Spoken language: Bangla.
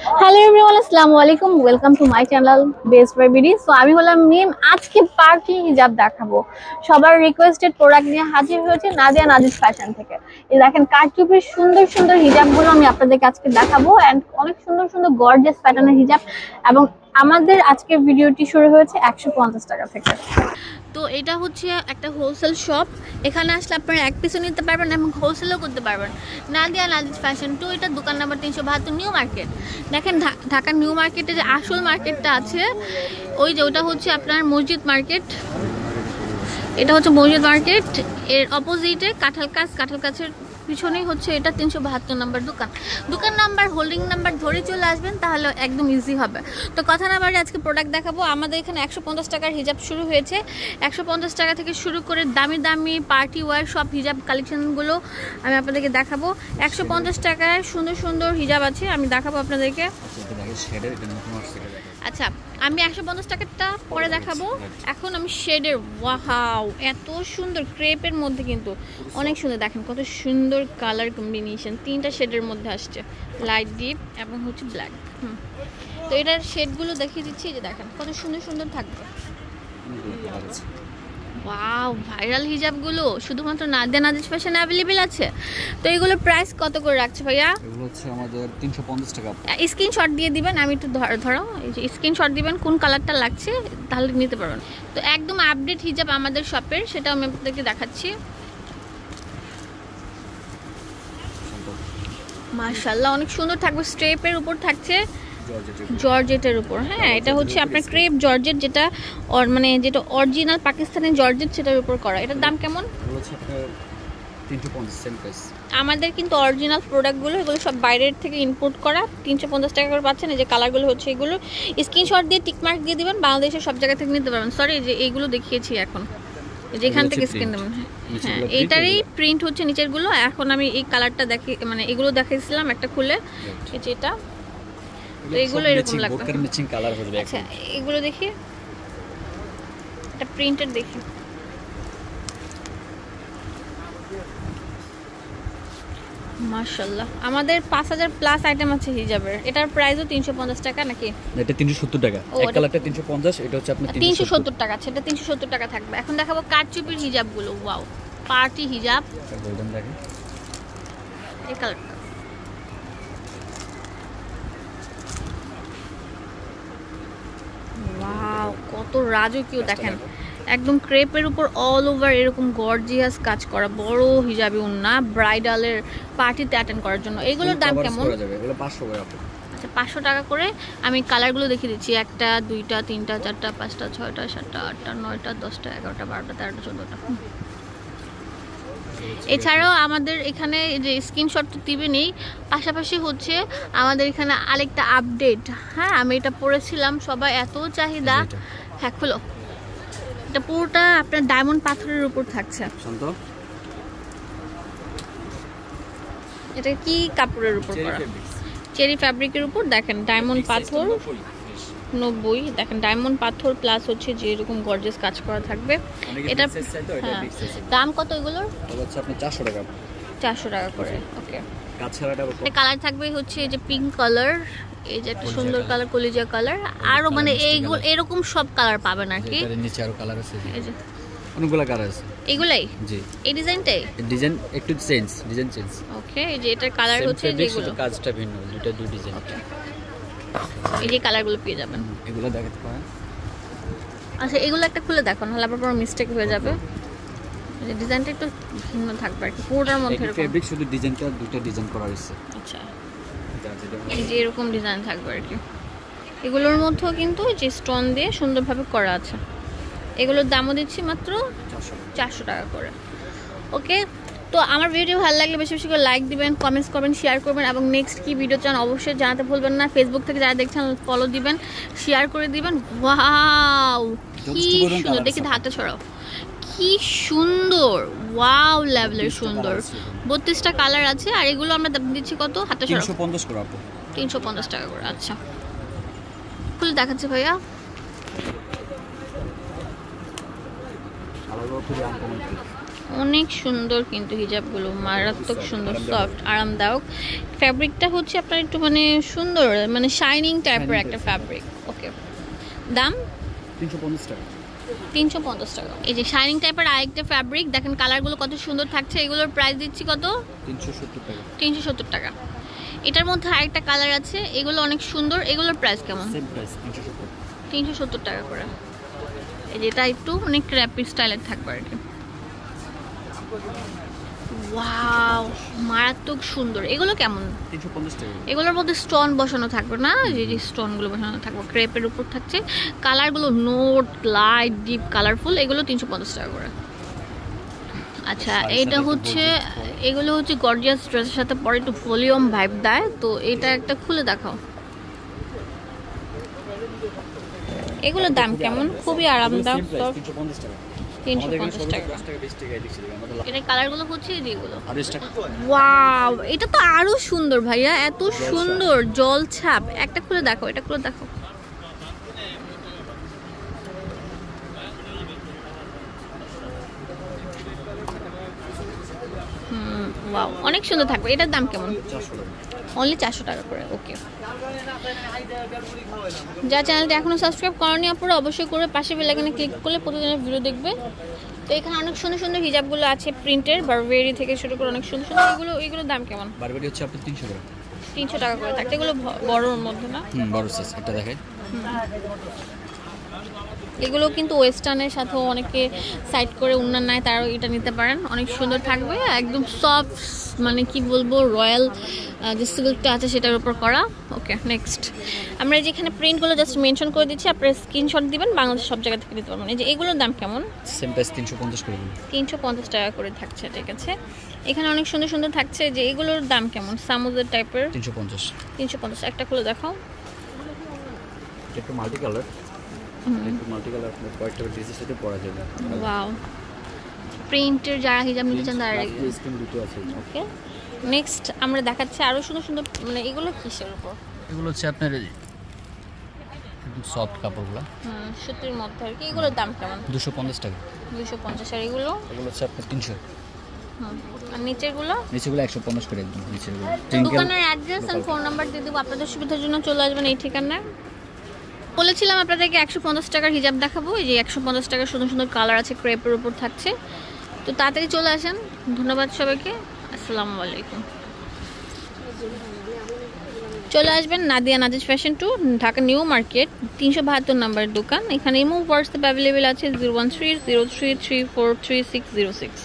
হ্যালো এভরিওয়ান, আসসালামু আলাইকুম। Welcome to my channel best buy BD. So আমি হলাম মিম। আজকে পার্টি হিজাব দেখাবো। সবার রিকোয়েস্টেড প্রোডাক্ট নিয়ে হাজির হয়েছে নাদিয়া নাজিজ ফ্যাশন থেকে। এই দেখেন কারচুপির সুন্দর সুন্দর হিজাবগুলো আমি আপনাদেরকে আজকে দেখাবো, অ্যান্ড অনেক সুন্দর সুন্দর গর্জিয়াস প্যাটার্নের হিজাব। এবং আমাদের আজকের ভিডিওটি শুরু হয়েছে 150 টাকা থেকে। তো এটা হচ্ছে একটা হোলসেল শপ। এখানে আসলে আপনারা এক পিসও নিতে পারবেন এবং হোলসেলও করতে পারবেন। নাদিয়া নাজিজ ফ্যাশন 2, এটা দোকান নাম্বার 372, নিউ মার্কেট। দেখেন ঢাকার নিউ মার্কেটে যে আসল মার্কেটটা আছে, ওই যে ওটা হচ্ছে আপনার মসজিদ মার্কেট। এটা হচ্ছে মসজিদ মার্কেট, এর অপোজিটে কাঁঠাল কাছের পিছনেই হচ্ছে এটা 372 নম্বর দোকান। দোকান নাম্বার, হোল্ডিং নাম্বার ধরে চলে আসবেন, তাহলে একদম ইজি হবে। তো কথা না বাড়ি আজকে প্রোডাক্ট দেখাবো। আমাদের এখানে 150 টাকার হিজাব শুরু হয়েছে। 150 টাকা থেকে শুরু করে দামি দামি পার্টি ওয়ার সব হিজাব কালেকশনগুলো আমি আপনাদেরকে দেখাবো। 150 টাকায় সুন্দর সুন্দর হিজাব আছে, আমি দেখাবো আপনাদেরকে। আচ্ছা, আমি 150 টাকারটা পরে দেখাবো। এখন আমি শেডের, ওয়াও এত সুন্দর ক্রেপের মধ্যে, কিন্তু অনেক সুন্দর। দেখেন কত সুন্দর কালার কম্বিনেশন, 3টা শেডের মধ্যে আসছে, লাইট ডিপ এবং হচ্ছে ব্ল্যাক। তো এটার শেডগুলো দেখিয়ে দিচ্ছি, যে দেখেন কত সুন্দর সুন্দর থাকবে। ওয়াও, ভাইরাল হিজাবগুলো শুধুমাত্র নাদিয়া নাজিজ ফ্যাশনে অ্যাভেলেবেল আছে। তো এগুলোর প্রাইস কত করে রাখছে ভাইয়া? এগুলো হচ্ছে আমাদের 350 টাকা। স্ক্রিনশট দিয়ে দিবেন, আমি একটু ধরো এই যে স্ক্রিনশট দিবেন কোন কালারটা লাগছে, তাহলে নিতে পারবেন। তো একদম আপডেট হিজাব আমাদের শপের, সেটা আমি আপনাদেরকে দেখাচ্ছি। মাশাআল্লাহ অনেক সুন্দর থাকবে, স্ট্রেপের উপর থাকছে, জর্জেটের উপর। হ্যাঁ, এটা হচ্ছে আপনার ক্রেপ জর্জেট, যেটা মানে যেটা অরিজিনাল পাকিস্তানি জর্জেট, সেটার উপর করা। এটার দাম কেমন? আমাদের কিন্তু অরিজিনাল প্রোডাক্টগুলো, এগুলো সব বাইরের থেকে ইম্পোর্ট করা। 350 টাকা করে পাচ্ছেন। এই যে কালারগুলো হচ্ছে এগুলো, স্ক্রিনশট দিয়ে টিকমার্ক দিয়ে দিবেন, বাংলাদেশের সব জায়গা থেকে নিতে পারবেন। সরি, যে এইগুলো দেখিয়েছি এখন, যেখান থেকে স্ক্রিন দেবেন। হ্যাঁ, এইটারই প্রিন্ট হচ্ছে নিচেরগুলো। এখন আমি এই কালারটা দেখি, মানে এগুলো দেখাইছিলাম একটা খুলে, এই যে এটা। তো এগুলো এরকম লাগবে। আচ্ছা, এগুলো দেখি, এটা প্রিন্টেড দেখি। মাশাআল্লাহ, আমাদের 5000 প্লাস আইটেম আছে হিজাবের। এটার প্রাইসও 350 টাকা নাকি? এটা 370 টাকা। এক কালারটা 350, এটা হচ্ছে আপনার 370 টাকা। সেটা 370 টাকা থাকবে। এখন দেখাবো কারচুপির হিজাবগুলো। ওয়াও, পার্টি হিজাব। গোল্ডেন দেখেন, এই কালারটা ওয়াও, কত রাজকীয়। দেখেন একদম ক্রেপের উপর অল ওভার এরকম গর্জিয়াস কাজ করা, বড় হিজাবি ওন্না, ব্রাইডালের পার্টিতে অ্যাটেন্ড করার জন্য। এগুলোর দাম কেমন? এগুলো 500 করে। আচ্ছা, 500 টাকা করে। আমি কালারগুলো দেখিয়ে দিচ্ছি, 1টা 2টা 3টা 4টা 5টা 6টা 7টা 8টা 9টা 10টা 11টা 12টা 13টা 14টা। এছাড়াও আমাদের এখানে যে স্ক্রিনশট তো দিবেনই, পাশাপাশি হচ্ছে আমাদের এখানে আরেকটা আপডেট। হ্যাঁ, আমি এটা পড়েছিলাম, সবাই এত চাহিদা। হ্যাঁ, খুলো। এটা পুরোটা আপনার ডায়মন্ড পাথরের উপর থাকছে। এটা কি কাপড়ের উপর করা? চেরি ফ্যাব্রিকের উপর। দেখেন ডায়মন্ড পাথর 90, দেখেন ডায়মন্ড পাথর প্লাস হচ্ছে যে এরকম গর্জিয়াস কাজ করা থাকবে। এটা দাম কত এগুলোর? হচ্ছে আপনার 400 টাকা। 400 টাকা করে। ওকে, কাছাড়াটা কালার থাকবে হচ্ছে যে পিঙ্ক কালার, এই যে একটা সুন্দর কালার, কলিজা কালার, আরো মানে এইগুলো এরকম সব কালার পাবেন আর কি। এর নিচে আরো কালার আছে, এই যে অনেকগুলো কালার আছে। এগুলাই? জি। এই ডিজাইনটাই? ডিজাইন একটু চেঞ্জ, ডিজাইন চেঞ্জ। ওকে, এই যে এটার কালার হচ্ছে যেগুলো, কাজটা ভিন্ন, দুটো দুই ডিজাইন। ওকে, এই যে কালারগুলো পেয়ে যাবেন। এগুলো দেখাতে পারেন। আচ্ছা, এগুলো একটা খুলে দেখো, নাহলে আবার বড় মিস্টেক হয়ে যাবে। এই ডিজাইনটা একটু ভিন্ন থাকবে আর কি, পুরোটার মধ্যে এরকম ফেব্রিক, শুধু ডিজাইনটা দুটো ডিজাইন করা হয়েছে। আচ্ছা, এই যে এরকম ডিজাইন থাকবে আর কি। এগুলোর মধ্যেও কিন্তু যে স্টোন দিয়ে সুন্দরভাবে করা আছে। এগুলোর দামও দিচ্ছি মাত্র 400 টাকা করে। ওকে, তো আমার ভিডিও ভালো লাগলে বেশি বেশি করে লাইক দিবেন, কমেন্টস করবেন, শেয়ার করবেন, এবং নেক্সট কি ভিডিও চান অবশ্যই জানাতে ভুলবেন না। ফেসবুক থেকে যারা দেখছেন ফলো দিবেন, শেয়ার করে দিবেন। ওয়াও, কি সুন্দর। দেখি হাতটা ছড়াও, কি সুন্দর, ওয়াও লেভেলের সুন্দর। 32টা কালার আছে। আর এগুলো আমরা দিচ্ছি কত? হাতটা ছড়াও, 350 করে। 350 টাকা করে। আচ্ছা, খুলে দেখাচ্ছি ভাইয়া। অনেক সুন্দর কিন্তু হিজাবগুলো, মারাত্মক সুন্দর, সফট, আরামদায়ক। ফ্যাব্রিকটা হচ্ছে আপনার একটু মানে সুন্দর, মানে শাইনিং টাইপের একটা ফ্যাব্রিক। ওকে, দাম 350 টাকা। 350 টাকা। এই যে শাইনিং টাইপের আরেকটা ফ্যাব্রিক দেখেন, কালারগুলো কত সুন্দর থাকছে। এগুলোর প্রাইস দিচ্ছি কত? 370 টাকা। 370 টাকা। এটার মধ্যে আরেকটা কালার আছে, এগুলো অনেক সুন্দর। এগুলোর প্রাইস কেমন? Same price 370। 370 টাকা করে। এই যেটা একটু মানে ক্র্যাপি স্টাইলের থাকবে আর কি। ওয়াও, মারাত্মক সুন্দর। এগুলো কেমন? 350 টাকা। এগুলোর মধ্যে স্টোন বসানো থাকবে না, যে স্টোনগুলো বসানো থাকবে, ক্রেপের উপর থাকছে। কালারগুলো নোট, লাইট, ডিপ, কালারফুল। এগুলো 350 টাকা করে। আচ্ছা, এটা হচ্ছে, এগুলো হচ্ছে গর্জিয়াস ড্রেসের সাথে পরে একটু ভলিউম ভাইব দেয়। তো এটা একটা খুলে দেখাও। এগুলোর দাম কেমন? খুবই আরামদায়ক, 350 টাকা। 350 টাকা। এটা কালারগুলো হচ্ছে যেগুলো। টাকা। ওয়াও, এটা তো আরো সুন্দর ভাইয়া, এত সুন্দর জল ছাপ। একটা খুলে দেখো, এটা খুলে দেখো। ওয়াও, অনেক সুন্দর থাকবে। এটার দাম কেমন? 400 টাকা। অনলি 400 টাকা করে। ওকে, যা চ্যানেলটা এখনো সাবস্ক্রাইব করনি আপনারা অবশ্যই করে পাশে বেল আইকনে ক্লিক করলে প্রতিদিনের ভিডিও দেখবে। তো এখানে অনেক সুন্দর সুন্দর হিজাবগুলো আছে, প্রিন্টের, বারবেরি থেকে শুরু করে অনেক সুন্দর সুন্দর। এগুলোর দাম কেমন? বারবেরি হচ্ছে আপনার 300 টাকা। 300 টাকা করে থাকছে। এগুলো বড়র মধ্যে না? বড় সাইজ। এটা দেখাই। এগুলো কিন্তু ওয়েস্টার্নের সাথেও অনেকে সাইড করে উন্নয়ন নেয়, তারাও এটা নিতে পারেন। অনেক সুন্দর থাকবে, একদম সফট, মানে কি বলবো, রয়্যাল যে সিল্কটা আছে সেটার উপর করা। ওকে, নেক্সট আমরা যেখানে প্রিন্টগুলো জাস্ট মেনশন করে দিচ্ছি, আপনারা স্ক্রিনশট দিবেন, বাংলাদেশ সব জায়গা থেকে নিতে পারবেন। এই যে এগুলোর দাম কেমন? সেম প্রাইস 350 করে দিন। 350 টাকা করে থাকছে, ঠিক আছে। এখানে অনেক সুন্দর সুন্দর থাকছে। যে এগুলোর দাম কেমন? সামুজের টাইপের। 350। 350। একটা খুলে দেখাও। একটু মাল্টি কালার, কয়েকটা ড্রেসের সাথে পরা যাবে। ওয়াও, প্রিন্টের যারা হিজাব নিতে চান তারা। ওকে, নেক্সট আমরা দেখাচ্ছি আরো সুন্দর সুন্দর, মানে এগুলো কিসের উপর? এগুলো হচ্ছে আপনার একদম সফট কাপড়গুলো, সুতির মধ্যে আর কি। এগুলোর দাম কেমন? 250 টাকা। 250। আর এগুলো? এগুলো হচ্ছে আপনার 300। আর নিচেরগুলো? নিচেরগুলো 150 করে একদম নিচেরগুলো। দোকানের অ্যাড্রেস এন্ড ফোন নাম্বার দিয়ে দেবো, আপনাদের সুবিধার জন্য চলে আসবেন এই ঠিকানায়। বলেছিলাম আপনাদেরকে 150 টাকার হিজাব দেখাবো। এই যে 150 টাকার সুন্দর সুন্দর কালার আছে, ক্রেপের উপর থাকছে। তো তাড়াতাড়ি চলে আসেন। ধন্যবাদ সবাইকে, আসসালামু আলাইকুম। চলে আসবেন Nadia Naziz fashion 2, Dhaka new market, 372 নম্বরের দোকান। এখানে ইমো হোয়াটসঅ্যাপ অ্যাভেলেবেল আছে 01303343606।